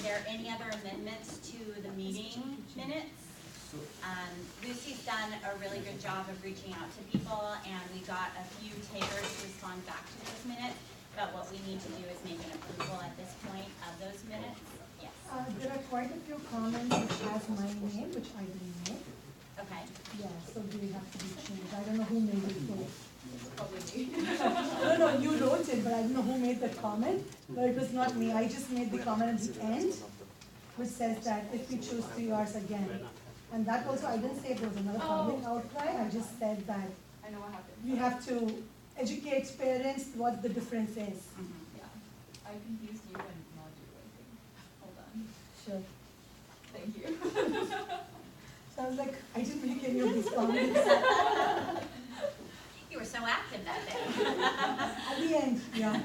there any other amendments to the meeting minutes? Lucy's done a really good job of reaching out to people, and we got a few takers to respond back to those minutes. But what we need to do is make an approval at this point of those minutes. Yes. There are quite a few comments which has my name, which I didn't make. Okay. Yeah, so they have to be changed. I don't know who made it for. Probably me. No, you wrote it, but I don't know who made the comment. But it was not me. I just made the comment at the end, which says that if we choose to yours again. And that also, I didn't say there was another public outcry. I just said that I know what happened. we have to educate parents what the difference is. Yeah. I confused you and not do anything. Hold on. Sure. Thank you. So I was like, I didn't make any of these comments. You were so active that day. At the end, yeah.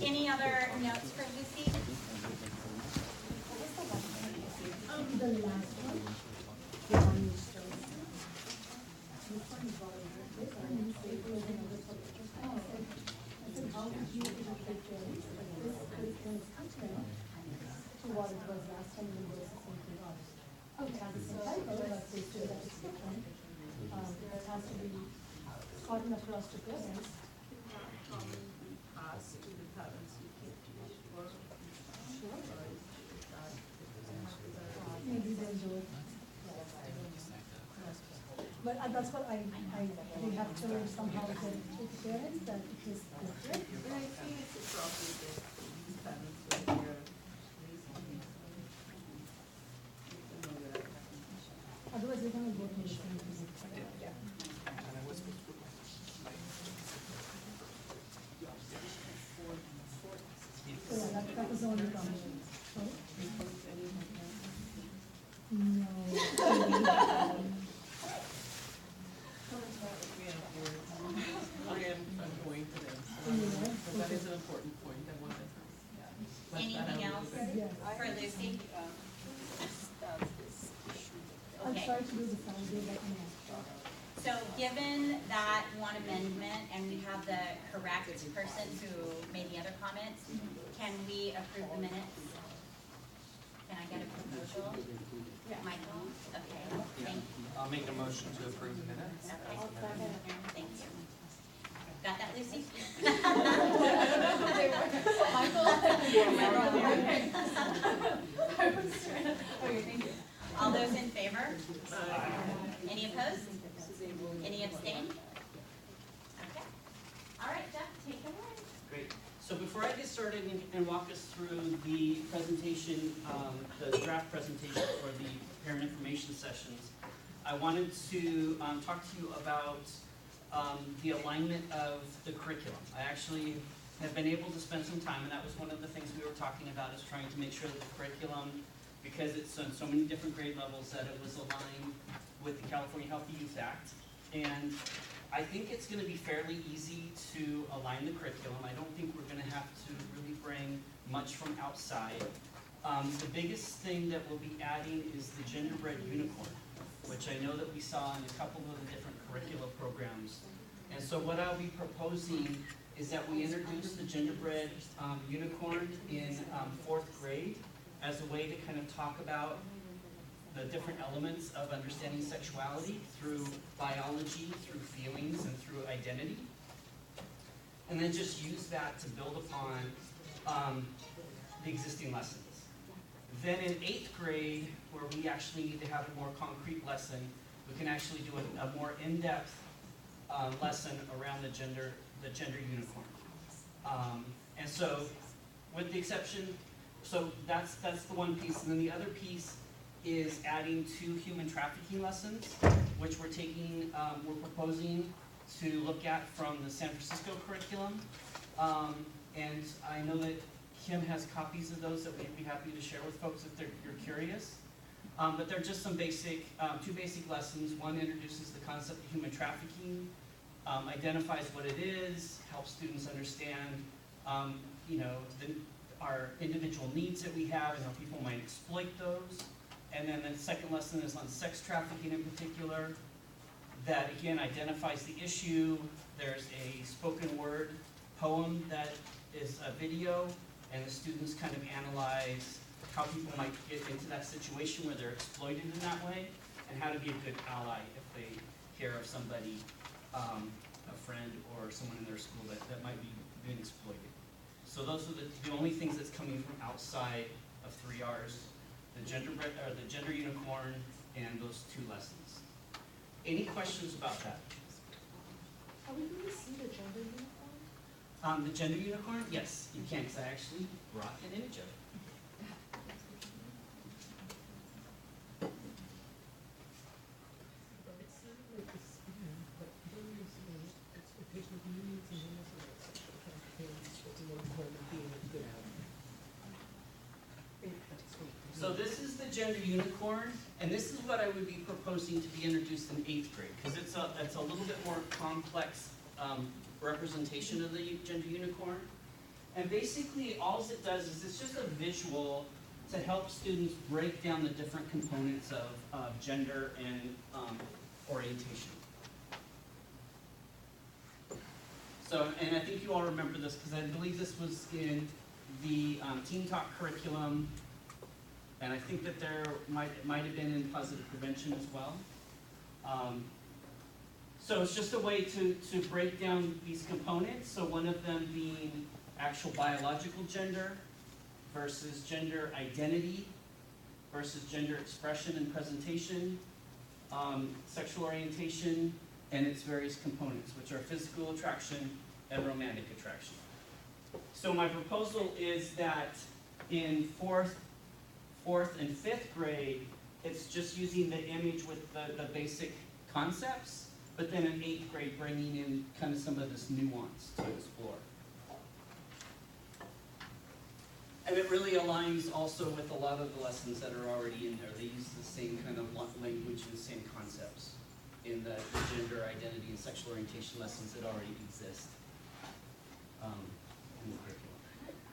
Any other notes for Lucy? The last one. The one which says, this one is volunteer. This one is safe with another public. I said, how would you educate parents that this is different to what it was last time when there was something else? It has the same title, but they say that it's different. It has to be gotten across to parents. Maybe they'll do it. But that's what we have to somehow get to the parents that it is different. Otherwise, we're going to go to the same place. So yeah, that was the only comment. Sorry? No. I'm going to them. So that is an important point. I wanted to. Anything else Yes. for Lucy? I'll Okay. try to do the Saturday, but no. So given that one amendment and we have the correct person who made the other comments, can we approve the minutes? Can I get a proposal? Michael? Okay, thank you. I'll make a motion to approve the minutes. Okay. Thank you. Got that, Lucy? Okay, thank you. All those in favor? Any opposed? Any abstain? Okay. All right, Jeff, take it away. Great. So before I get started and walk us through the presentation, the draft presentation for the parent information sessions, I wanted to talk to you about the alignment of the curriculum. I actually have been able to spend some time, and that was one of the things we were talking about, is trying to make sure that the curriculum, because it's on so many different grade levels, that it was aligned with the California Healthy Youth Act. And I think it's going to be fairly easy to align the curriculum. I don't think we're going to have to really bring much from outside. The biggest thing that we'll be adding is the genderbread unicorn, which I know that we saw in a couple of the different curricula programs. And so what I'll be proposing is that we introduce the genderbread unicorn in 4th grade as a way to kind of talk about the different elements of understanding sexuality through biology, through feelings, and through identity. And then just use that to build upon the existing lessons. Then in 8th grade, where we actually need to have a more concrete lesson, we can actually do a more in-depth lesson around the gender unicorn. And so, with the exception, so that's the one piece. And then the other piece is adding 2 human trafficking lessons, which we're proposing to look at from the San Francisco curriculum. And I know that Kim has copies of those that we'd be happy to share with folks if you're curious. But they're just some basic, two basic lessons. One introduces the concept of human trafficking, identifies what it is, helps students understand, our individual needs that we have and how people might exploit those. And then the second lesson is on sex trafficking in particular, that again identifies the issue. There's a spoken word poem that is a video, and the students kind of analyze how people might get into that situation where they're exploited in that way, and how to be a good ally if they hear of somebody, a friend or someone in their school that might be being exploited. So those are the only things that's coming from outside of 3 Rs, the gender unicorn and those 2 lessons. Any questions about that? Are we going to see the gender uniform? The gender unicorn? Yes, you can, because I actually brought an image of it. So this is the gender unicorn, and this is what I would be proposing to be introduced in 8th grade, because it's a little bit more complex representation of the gender unicorn. And basically, all it does is it's just a visual to help students break down the different components of gender and orientation. So, and I think you all remember this, because I believe this was in the Teen Talk curriculum. And I think that there might have been in positive prevention as well. So it's just a way to break down these components. So one of them being actual biological gender versus gender identity versus gender expression and presentation, sexual orientation, and its various components, which are physical attraction and romantic attraction. So my proposal is that in fourth and 5th grade, it's just using the image with the basic concepts, but then in 8th grade, bringing in kind of some of this nuance to explore. And it really aligns also with a lot of the lessons that are already in there. They use the same kind of language and the same concepts in the gender identity and sexual orientation lessons that already exist in the curriculum.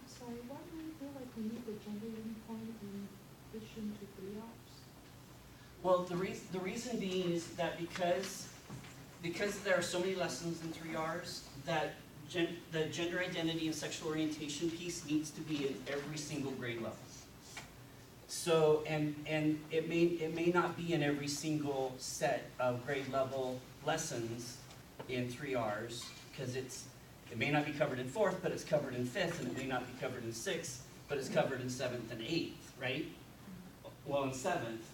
Sorry, why do we feel like we need the gender uniform in addition to 3 Rs? Well, the reason being is that because there are so many lessons in 3 Rs, that the gender identity and sexual orientation piece needs to be in every single grade level. So, and it may not be in every single set of grade level lessons in 3 Rs, because it may not be covered in 4th, but it's covered in 5th, and it may not be covered in 6th, but it's covered in 7th and 8th, right? Well, in 7th,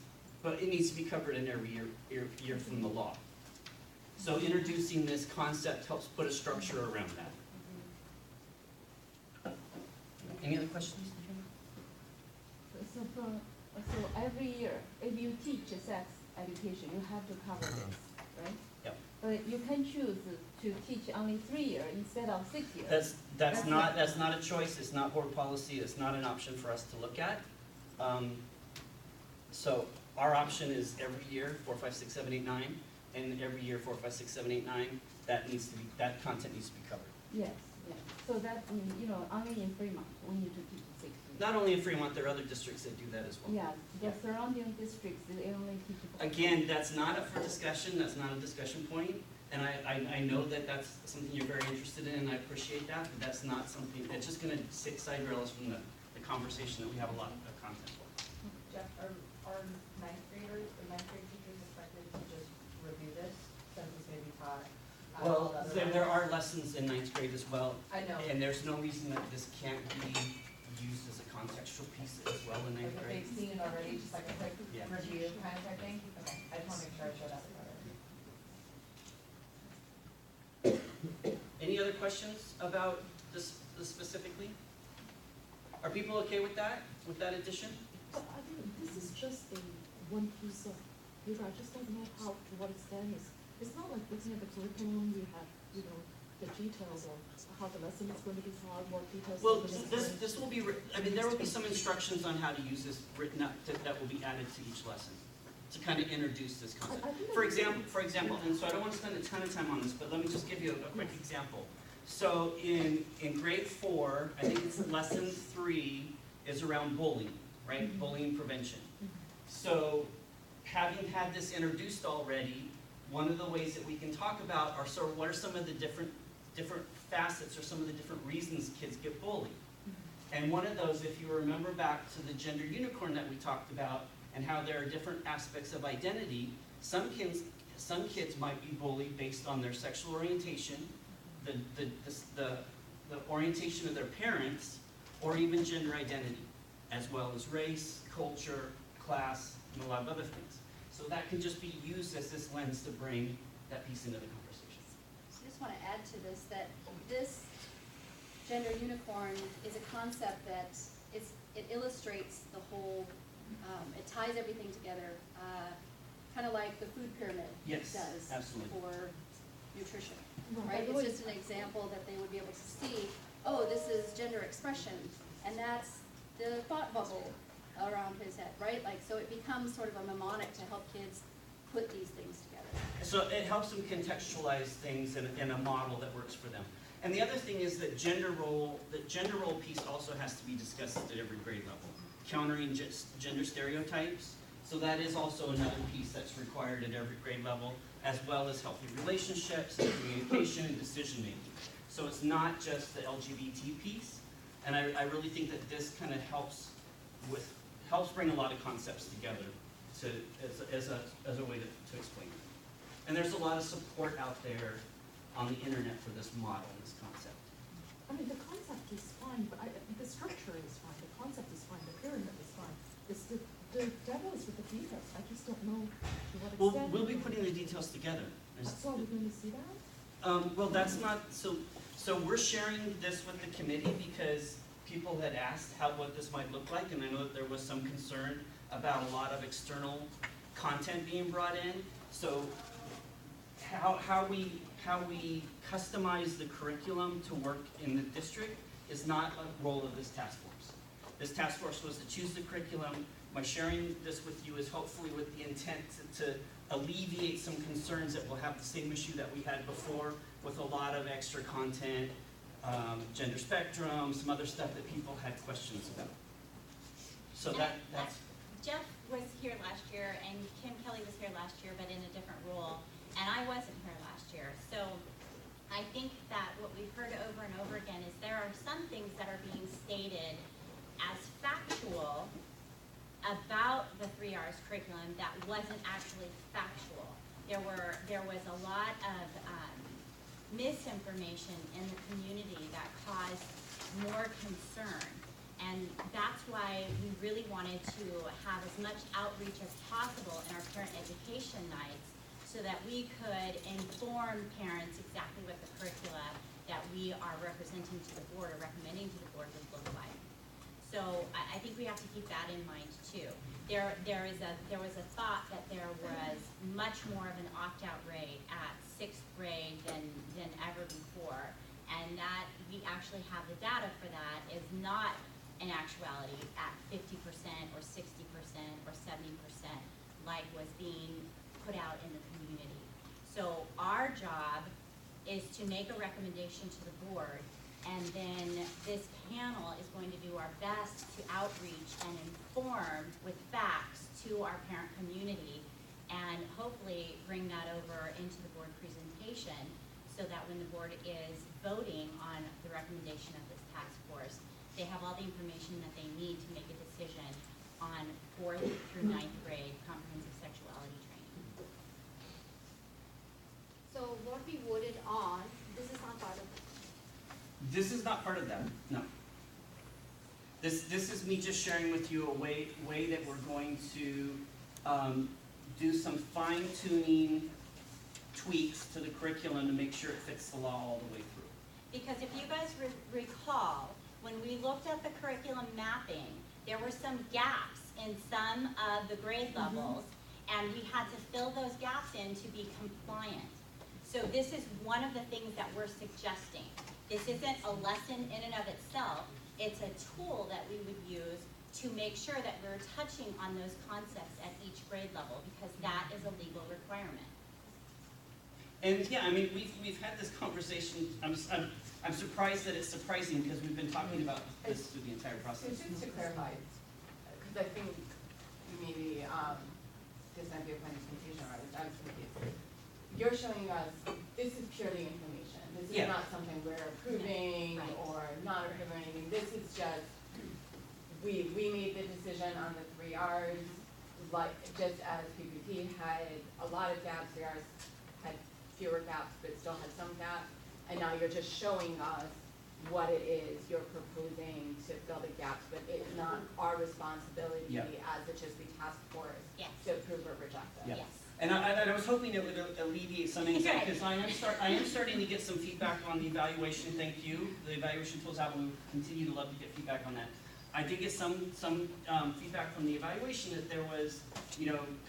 but it needs to be covered in every year from the law. So introducing this concept helps put a structure around that. Any other questions? So every year, if you teach sex education, you have to cover this, right? Yep. But you can choose to teach only 3 years instead of 6 years. That's not a choice. It's not board policy. It's not an option for us to look at. So our option is every year 4, 5, 6, 7, 8, 9, and every year 4, 5, 6, 7, 8, 9. That content needs to be covered. Yes, yes. So that only in Fremont we need to teach 6 years. Not only in Fremont, there are other districts that do that as well. Yeah, the surrounding districts they only teach. Again, that's not up for discussion. That's not a discussion point. And I know that that's something you're very interested in, and I appreciate that, but that's not something, it's just going to side rail us from the conversation that we have a lot of content for. Jeff, are 9th graders or 9th grade teachers expected to just review this since it's going to be taught? Well, there are lessons in 9th grade as well. I know. And there's no reason that this can't be used as a contextual piece as well in 9th Like if grade. they've seen it already, just like a quick Yeah. review kind of type thing? Okay, I just want to make sure I show that part. Any other questions about this specifically? Are people okay with that addition? But I think this is just a one piece of paper. I just don't know how, to what extent it's not like looking at the curriculum, we have, the details of how the lesson is going to be taught, what details? Well, are going to this, be- this will be, I mean, there will be some instructions on how to use this written up that will be added to each lesson to kind of introduce this concept. I think For example, and so I don't want to spend a ton of time on this, but let me just give you a quick example. So in grade 4, I think it's lesson 3 is around bullying, right? Bullying prevention. So having had this introduced already, one of the ways that we can talk about are sort of what are some of the different facets or some of the different reasons kids get bullied. And one of those, if you remember back to the gender unicorn that we talked about and how there are different aspects of identity, some kids might be bullied based on their sexual orientation, the orientation of their parents, or even gender identity, as well as race, culture, class, and a lot of other things. So that can just be used as this lens to bring that piece into the conversation. I just want to add to this that this gender unicorn is a concept that it illustrates the whole, it ties everything together, kind of like the food pyramid Yes, does absolutely. for nutrition, Right, right? by the way, It's just an example that they would be able to see, oh, this is gender expression, and that's the thought bubble around his head, right? Like, so it becomes sort of a mnemonic to help kids put these things together. So it helps them contextualize things in a model that works for them. And the other thing is that gender role piece also has to be discussed at every grade level. Countering gender stereotypes. So that is also another piece that's required at every grade level, as well as healthy relationships and communication and decision making. So it's not just the LGBT piece. And I really think that this kind of helps bring a lot of concepts together as a way to explain it. And there's a lot of support out there on the internet for this model and this concept. I mean, the concept is fine, but the structure is fine, the concept is fine, the pyramid is fine. The devil is with the details, I just don't know to what extent. We'll be putting the details together. So are we going to see that? Well, that's not, so we're sharing this with the committee because people had asked what this might look like, and I know that there was some concern about a lot of external content being brought in. So how we customize the curriculum to work in the district is not a role of this task force. This task force was to choose the curriculum. My sharing this with you is hopefully with the intent to alleviate some concerns that we'll have the same issue that we had before with a lot of extra content, gender spectrum, some other stuff that people had questions about. So that's. Jeff was here last year, and Kim Kelly was here last year, but in a different role, and I wasn't here last year. So I think that what we've heard over and over again is there are some things that are being stated as factual about the 3 R's curriculum that wasn't actually factual. There was a lot of misinformation in the community that caused more concern. And that's why we really wanted to have as much outreach as possible in our parent education nights so that we could inform parents exactly what the curricula that we are representing to the board or recommending to the board would look like. So I think we have to keep that in mind too. There was a thought that there was much more of an opt-out rate at 6th grade than ever before, and that we actually have the data for that is not in actuality at 50% or 60% or 70% like was being put out in the community. So our job is to make a recommendation to the board, and then this panel is going to do our best to outreach and inform with facts to our parent community and hopefully bring that over into the board presentation so that when the board is voting on the recommendation of this task force, they have all the information that they need to make a decision on 4th through 9th grade comprehensive sexuality training. So what we voted on, this is not part of it. This is not part of that, no. This is me just sharing with you a way that we're going to do some fine-tuning tweaks to the curriculum to make sure it fits the law all the way through. Because if you guys recall, when we looked at the curriculum mapping, there were some gaps in some of the grade levels, and we had to fill those gaps in to be compliant. So this is one of the things that we're suggesting. This isn't a lesson in and of itself, it's a tool that we would use to make sure that we're touching on those concepts at each grade level, because that is a legal requirement. And yeah, I mean, we've had this conversation, I'm surprised that it's surprising, because we've been talking about this through the entire So process. just to clarify, because I think maybe this might be a point of confusion, or I was confused. You're showing us, this is purely information. This is Yeah. not something we're approving Right. or not approving anything. This is just, we made the decision on the 3 Rs, like, just as PPP had a lot of gaps, 3 Rs had fewer gaps, but still had some gaps. And now you're just showing us what it is you're proposing to fill the gaps, but it's not our responsibility Yeah. as the CHPSE task force Yes. to approve or reject it. Yeah. Yes. And I was hoping it would alleviate some anxiety, because I am starting to get some feedback on the evaluation, thank you. The evaluation tools out, we will continue to love to get feedback on that. I did get some feedback from the evaluation that there was,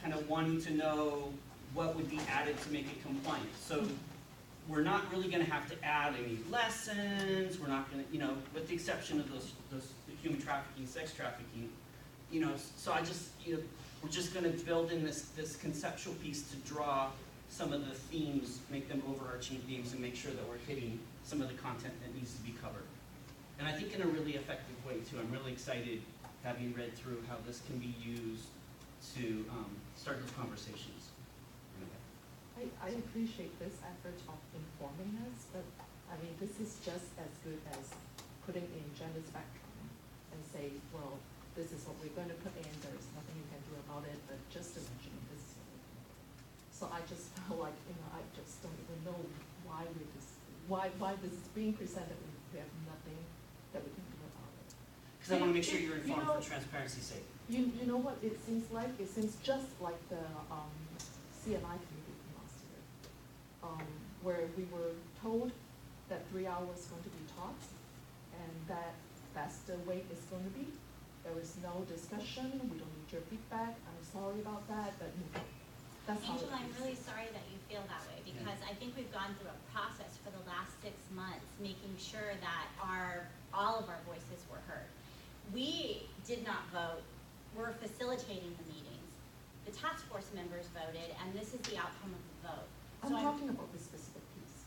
kind of wanting to know what would be added to make it compliant. So we're not really gonna have to add any lessons, we're not gonna, with the exception of those the human trafficking, sex trafficking, so I just, we're just gonna build in this conceptual piece to draw some of the themes, make them overarching themes, and make sure that we're hitting some of the content that needs to be covered. And I think in a really effective way too. I'm really excited, having read through how this can be used to start those conversations. I appreciate this effort of informing us, but I mean, this is just as good as putting in gender spectrum and say, well, this is what we're going to put in, there's nothing you can do about it, but just to mention this is what we're doing. So I just felt like, I just don't even know why why this is being presented when we have nothing that we can do about it. Because I want to make sure you're informed for transparency's sake. You know what it seems like? It seems just like the CNI committee from last year, where we were told that 3 hours going to be taught, and that's the way it's going to be. There is no discussion. We don't need your feedback. I'm sorry about that, but that's how it Angela, I'm is. really sorry that you feel that way, because I think we've gone through a process for the last 6 months, making sure that all of our voices were heard. We did not vote. We're facilitating the meetings. The task force members voted, and this is the outcome of the vote. I'm So talking about this specific piece.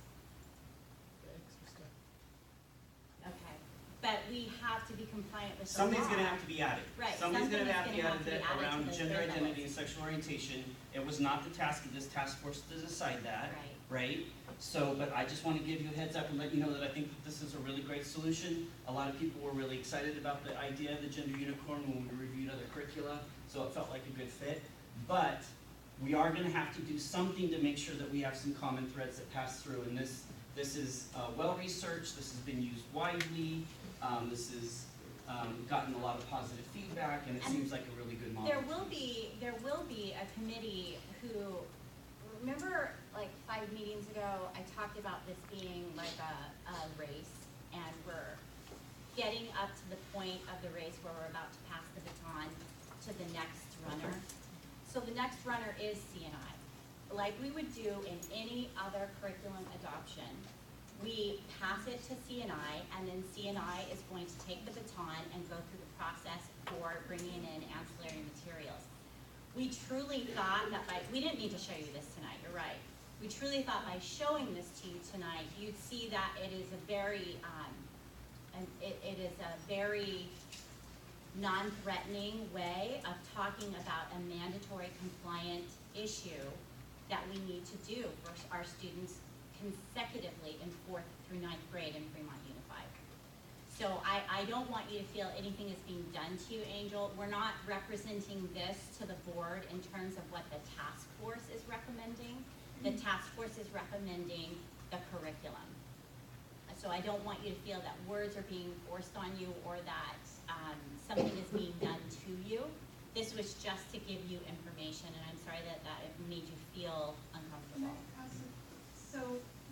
Okay, but we have to be compliant with the law. Something's gonna have to be added. Right, Something's gonna something have to be is gonna have added to be added to around those gender grade identity levels. and sexual orientation. It was not the task of this task force to decide that, right? So, but I just want to give you a heads up and let you know that I think that this is a really great solution. A lot of people were really excited about the idea of the gender unicorn when we reviewed other curricula, so it felt like a good fit. But we are gonna have to do something to make sure that we have some common threads that pass through, and this is well-researched, this has been used widely, this has gotten a lot of positive feedback, and it And seems like a really good model. There will be a committee who, remember like 5 meetings ago, I talked about this being like a race, and we're getting up to the point of the race where we're about to pass the baton to the next runner. So the next runner is CNI. Like we would do in any other curriculum adoption, we pass it to CNI, and then CNI is going to take the baton and go through the process for bringing in ancillary materials. We truly thought that we didn't need to show you this tonight, you're right. We truly thought by showing this to you tonight, you'd see that it is a very, non-threatening way of talking about a mandatory compliant issue that we need to do for our students consecutively in 4th through 9th grade in Fremont Unified. So I don't want you to feel anything is being done to you, Angel. We're not representing this to the board in terms of what the task force is recommending. The task force is recommending the curriculum. So I don't want you to feel that words are being forced on you or that something is being done to you. This was just to give you information, and I'm sorry that it made you feel uncomfortable. So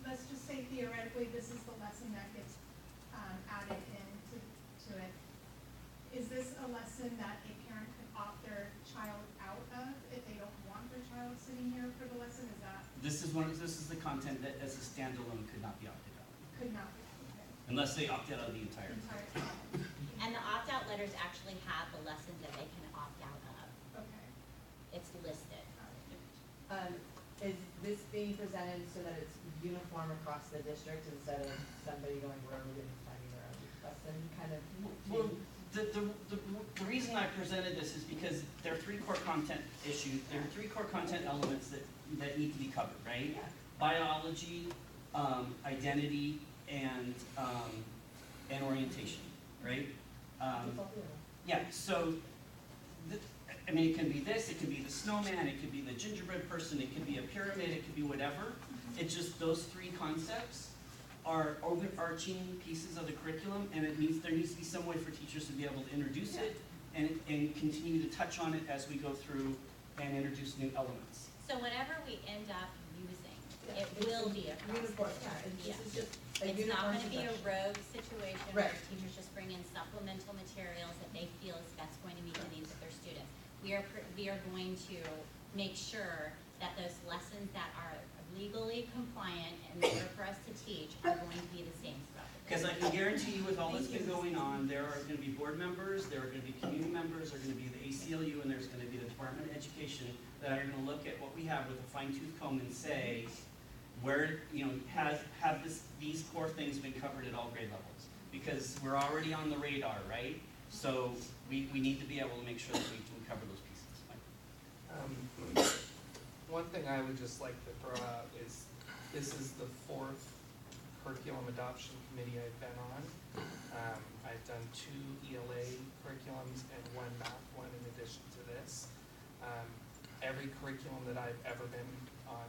let's just say theoretically, this is the lesson that gets added into it. Is this a lesson that a parent could opt their child out of if they don't want their child sitting here for the lesson? Is that? This is the content that as a standalone could not be opted out, Could not be, okay. unless they opted out of the entire. And the opt-out letters actually have the lessons that they can opt out of. Okay. It's listed. Is this being presented so that it's uniform across the district instead of somebody going rogue and finding their own lesson kind of? Well, the reason I presented this is because there are three core content issues, there are three core content elements that need to be covered, right? Yeah. Biology, identity, and orientation, right? Yeah, so, I mean, it can be this, it can be the snowman, it could be the gingerbread person, it could be a pyramid, it could be whatever. It's just those three concepts are overarching pieces of the curriculum, and there needs to be some way for teachers to be able to introduce it and continue to touch on it as we go through and introduce new elements. So whatever we end up using, it will be across the Uniform, district. yeah, Yeah. this is just a It's not uniform gonna be a suggestion. rogue situation where Right. teachers just bring in supplemental materials that they feel is best going to meet the needs of their students. We are going to make sure that those lessons that are legally compliant in order for us to teach are going to be the same throughout the Because I district. can guarantee you with all that's been going on, there are gonna be board members, there are gonna be community members, there are gonna be the ACLU, and there's gonna be the Department of Education that are gonna look at what we have with a fine tooth comb and say, where, have these core things been covered at all grade levels? Because we're already on the radar, right? So we need to be able to make sure that we can cover those pieces. One thing I would just like to throw out is, this is the fourth curriculum adoption committee I've been on. I've done 2 ELA curriculums and 1 math one in addition to this. Every curriculum that I've ever been on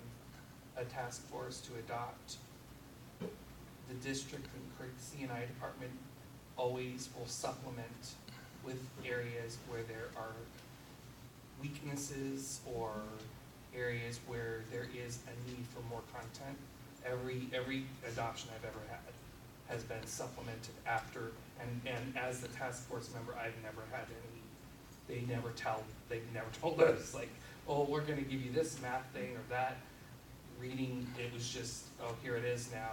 a task force to adopt, the district and C&I department always will supplement with areas where there are weaknesses or areas where there is a need for more content. Every adoption I've ever had has been supplemented after, and as the task force member, I've never had any, they've never told us, like, oh, we're gonna give you this math thing or that reading. It was just, oh, here it is now,